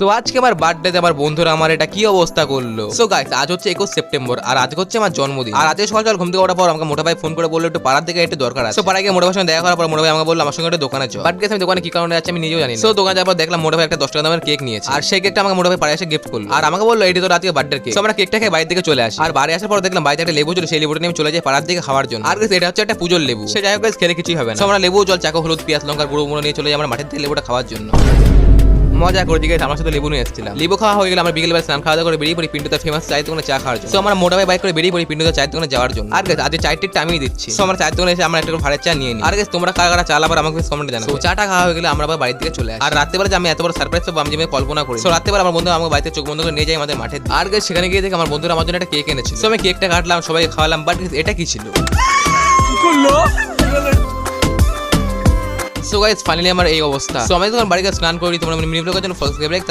তো আজকে আমার বার্থডেতে আমার বন্ধুরা আমার এটা কি অবস্থা করলো। সো গাইস, আজ হচ্ছে 21 সেপ্টেম্বর আর আজকে হচ্ছে আমার জন্মদিন। আর আজকে সকাল সকাল ঘুম থেকে ওঠার পর আমাকে মোটা ভাই ফোন করে বললো একটু পাড়ার দিকে একটু দরকার আছে। সো পাড়ায় গিয়ে মোটা ভাইয়ের সঙ্গে দেখা করার পর মোটা ভাই আমাকে বললো আমার সঙ্গে একটা দোকানে চল। বাট গেছে আমি দোকানে কি কারণে যাচ্ছি আমি নিজেও জানি না। সো দোকানে যাওয়ার পর দেখলাম মোটা ভাই একটা 10 টাকা দামের কেক নিয়েছে আর সেই কেকটা আমাকে মোটা ভাই পাড়ায় এসে গিফট করলো আর আমাকে বললো এটি তোর আজকে বার্থডে কেক। সো আমরা কেকটা খেয়ে বাড়ির দিকে চলে আসি আর বাড়ি আসার পর দেখলাম বাড়িতে একটা লেবু ছিল, সেই লেবুটা নিয়ে আমি চলে যাই পাড়ার দিকে খাওয়ার জন্য। আর এটা হচ্ছে একটা পুজোর লেবু, সে যাই হোক খেলে কিছুই হবে না। সো আমরা লেবু জল চাকো হলুদ পেঁয়াজ লঙ্কার গুঁড়ো মুড়ো নিয়ে চলে যাই আমরা মাঠের থেকে লেবুটা খাওয়ার জন্য। মজা করে দিকে আমার সাথে লেবু নিয়ে এসেছিলাম। লেবু খাওয়া হয়ে গেলে আমরা বিকেলবেলা স্নান খাওয়া দাওয়া করে বেরিয়ে পড়ি পিন্টুদার ফেমাস চায়ের দোকানে চা খাওয়ার জন্য। সো আমরা মোটা ভাই বাইক করে বেরিয়ে পড়ি পিন্টুদার চায়ের দোকানে যাওয়ার জন্য। আর গাইস, আজ চায়ের টিপটা আমিই দিচ্ছি। সো আমরা চায়ের দোকানে এসে আমরা একটা ভাড়ের চা নিয়ে নিই। আর গাইস, তোমরা কারা কারা চা লাভার আমাকে কমেন্টে জানাও। সো চাটা খাওয়া হয়ে গেলে আমরা আবার বাড়ির দিকে চলে আসি। আর রাত্রেবেলা যে আমি এত বড় সারপ্রাইজ পাবো আমি যেভাবে কল্পনা করি। সো রাত্রেবেলা আমার বন্ধু আমাকে বাড়িতে চোখ বন্ধ করে নিয়ে যায় আমাদের মাঠে। আর গাইস, সেখানে গিয়ে দেখে আমার বন্ধুরা আমার জন্য একটা কেক এনেছিল। সো আমি কেকটা কাটলাম, সবাইকে খাওয়ালাম। বাট এটা কি ছিল? সো গাইস, ফাইনালি আমার এই অবস্থা। সো আমি যখন বাড়িতে স্নান করি তোমরা মিনি ব্লগের জন্য ফলো সাবস্ক্রাইব